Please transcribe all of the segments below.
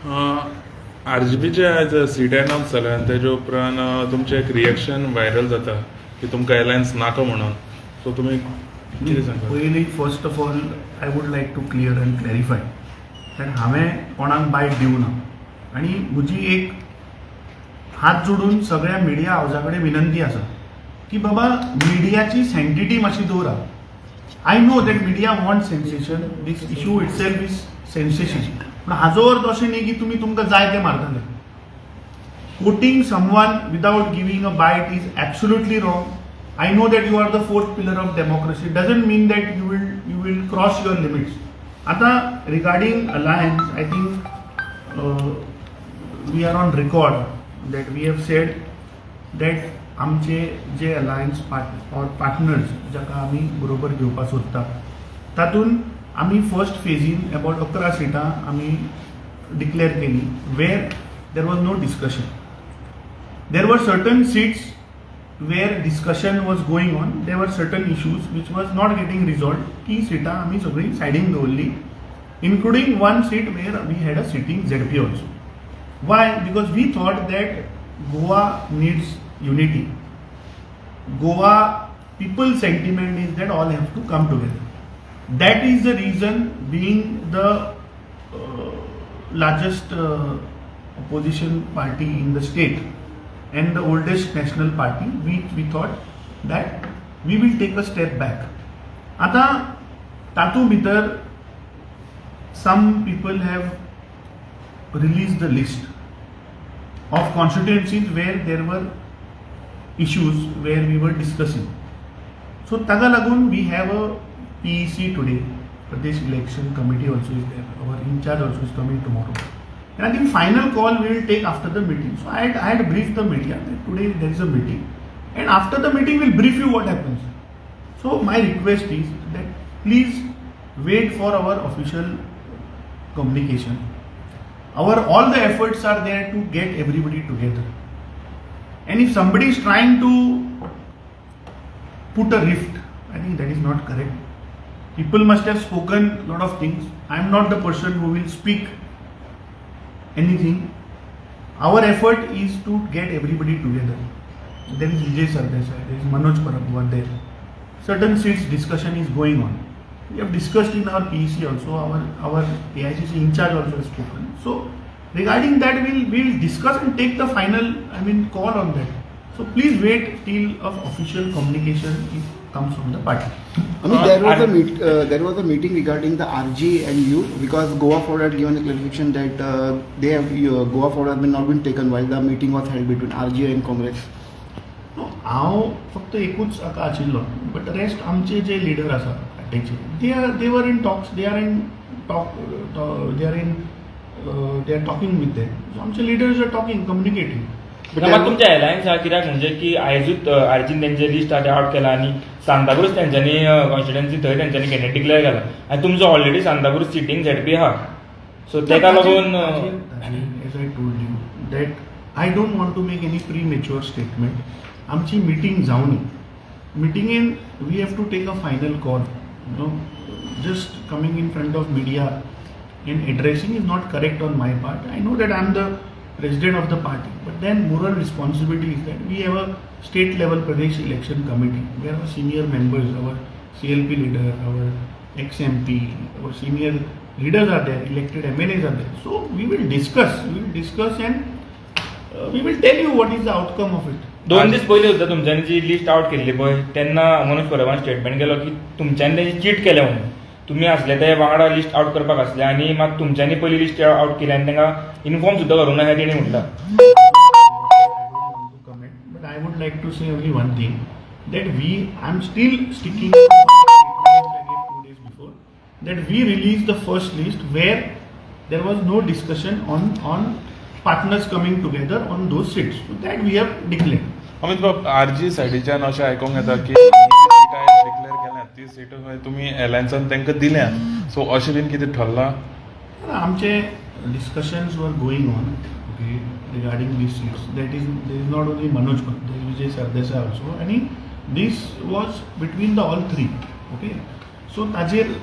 RGPचे आज seat announce जालें आनी तेजे उपरांत तुमचें एक रिएक्शन व्हायरल जाता की तुमकां एलायन्स नाका म्हणून. सो तुमी कितें सांगता? पयलीं first of all I would like to clear and clarify that हांवें कोणाक बायट दिवना आनी म्हजी एक हात जोडून सगळ्या मिडिया हावजा कडेन विनंती आसा की बाबा मिडियाची सँक्टिटी मातशी दवरा. I know that media want sensation, these issue इट सेल्फ इज सेन्सेशन, पूण हाजो अर्थ अशें न्ही की तुमकां जाय तें मारतले. Quoting someone without giving a bite is absolutely wrong. I know that you are the fourth pillar of democracy. It doesn't mean that you will cross your limits. आता regarding alliance, I think we are on record that we have said that आमचे जे alliance partners जाका आमी बरोबर घेवपाक सोदता तातून आमी first फेजीन about 11 सिटां आमी डिक्लेअर केली where there was no discussion. There were certain seats where discussion was going on. There were certain issues which was not getting resolved. ती सिटां आमी सगळी सायडीन दवरली, including one seat where we had a sitting ZP also. Why? Because we thought that Goa needs unity. Goa people's sentiment is that all have to come together. That is the reason, being the largest opposition party in the state and the oldest national party, we thought that we will take a step back. आता तातूं भितर some people have released the list of constituencies where there were issues where we were discussing. So ताका लागून we have a PEC today, Pradesh Election Committee also is there. Our in charge also is coming tomorrow. And I think final call we will take after the meeting. So I had briefed the media that today there is a meeting, and after the meeting we'll brief you what happens. So my request is that please wait for our official communication. All the efforts are there to get everybody together. And if somebody is trying to put a rift, I think that is not correct. People must have spoken a lot of things. I am not the person who will speak anything. Our effort is to get everybody together. There is Vijay Sardesai, there is Manoj Parab who are there. Certain seats discussion is going on. We have discussed in our PEC also. Our AICC in charge also has spoken. So regarding that, we'll discuss and take the final call on that. So please wait till official communication comes from the party. There was a meeting regarding the RG and you, because Goa Forward had given a clarification that Goa Forward has not been taken while the meeting was held between RG and Congress. No, हांव फक्त एकूच हाका आशिल्लो, but rest आमचे जे leader आसा पार्टीचे they were in talks, they are talking with them. So आमचे leaders are talking, communicating. मात तुमच्या एलायन्सा कित्याक म्हणजे की आयजूच आर्जीन तेंचे लिस्ट आउट केला आनी सांताक्रूज तेंच्यांनी कॉन्स्टिट्युएन्सी थंय तेंच्यांनी कॅन्डिडेट डिक्लेअर केला आनी तुमचो ऑलरेडी सांताक्रूज सिटींग ZP आहा. सो तेका लागून as I told you that I don't want to make any premature statement. आमची मिटींग जावनी, मिटिंगेन we have to take a final call. Just coming in front of media and addressing is not correct on my part. I know that I am the president of the party, but then moral responsibility is that we have a state level Pradesh Election Committee where our senior members, our CLP leader, our ex-MP, our senior leaders are there, elected MLAs are there. So we will discuss and we will tell you what is the outcome of it. 2 दीस पयलीं सुद्दां तुमच्यांनी जी list out केल्ली पळय तेन्ना Manoj परबान statement केलो की तुमच्यांनी तेजी cheat केलें म्हणून. तुम्ही असले ते वांगडा लिस्ट आउट करपाक आसले आनी मात तुमच्यांनी पयली लिस्ट आउट केली आनी तांकां इन्फॉर्म सुद्दां करूंक ना हें तेणी म्हटलां. But I would like to say only one thing, that I'm still sticking to my statement I gave 2 days before, that we released the first list where there was no discussion on partners coming together on those seats. So that we have declared. Amit बाब, RG सायडीच्यान अशें आयकूंक येता की सिटां declare केल्यात ती सिटां तुमी एलायन्सान तांकां दिल्या. सो अशें बीन कितें ठरलां? आमचे discussions were going on, okay, regarding these seats. There is not only Manoj, but there is Vijay Sardesai also. And this was between the all three. Okay. So ताजेर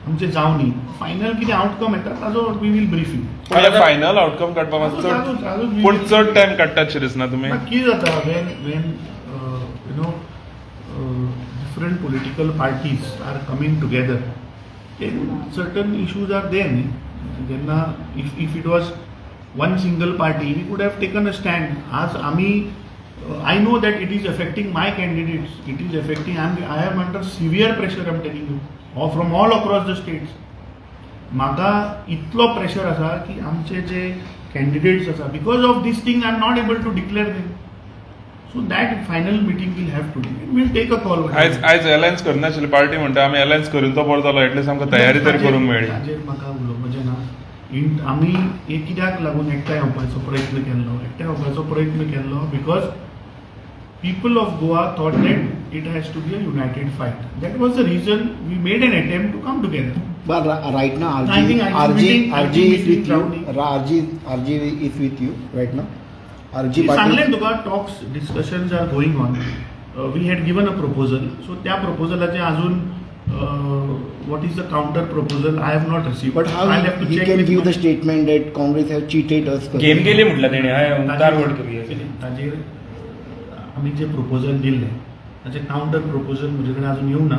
आमचे जावनी फायनल कितें आउटकम येता ताजो we will brief you. ale final outcome काडपाक मातसो चड पूण चड टायम काडटा अशें दिसना तुमी. कितें जाता when you know different political parties are coming together certain issues are there न्ही. जेन्ना if it was one single party we could have taken a stand. आज आमी I know that it is affecting my candidates, it is affecting I am under severe pressure, I am telling you, or from all across the states. म्हाका इतलो pressure आसा की आमचे जे candidates आसा because of this thing I am not able to declare them. So that final meeting will have to will take a call. आयज alliance करनाशिल्ली party म्हणटा आमी अलायन्स करून तो बरो जालो एटलीस्ट आमकां तयारी तरी करूंक मेळ्ळी. हाजेर म्हाका उलोवपाचें ना. आमी एक कित्याक लागून एकठांय येवपाचो प्रयत्न केल्लो because people of Goa thought that it has to be a united fight. That was the reason we made an attempt to come together. But right now, I think RG is with you. Rowdy. RG is with you right now. RG सांगलें party. तुका talks, discussions are going on. We had given a proposal. So त्या proposalaचे अजून what is the counter proposal? I have not received. But how I'll have to he check can with give my- the statement that Congress have cheated us? Game गेली म्हटलं तेणे हय उतार vote करूया. ताजेर आमी जे प्रपोजल दिल्ले ताचे काउंटर प्रपोजल म्हजे कडेन अजून येवं ना.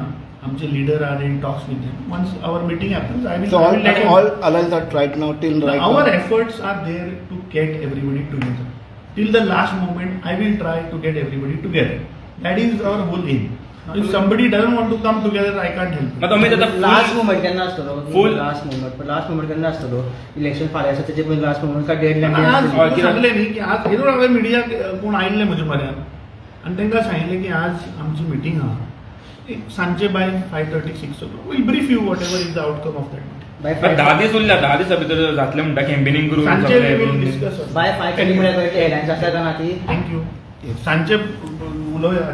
आमचे leader are in talks with them. Once our meeting happens I So will all alliance are right now till right our now. efforts are there to get everybody together. Till the last moment, I will try to get everybody together. That is our whole aim. If somebody doesn't want to come together, I can't help. मग तुम्ही आता last moment केन्ना आसतलो Full- last moment केन्ना आसतलो election फाल्यां आसा तेचे पयलीं लास्ट मोमेंट काय डेडलायन आज कित्याक- सांगले न्ही की आज हेदून हांवें मिडिया कोण आयिल्ले म्हजे म्हऱ्यान आनी तांकां सांगिल्लें की आज आमची मिटींग आहा एक सांजचे by 5:30-6 will brief you whatever is the outcome of that meeting. By 10 दीस उरल्या 10 दिसा भितर जातलें म्हणटा कॅम्पेनिंग करून सांजचे सगळें वी करून. We'll discuss. बाय 5:30 म्हळ्यार हेडलायन्स आसता ना ती थँक्यू. सांजचे उलोवया.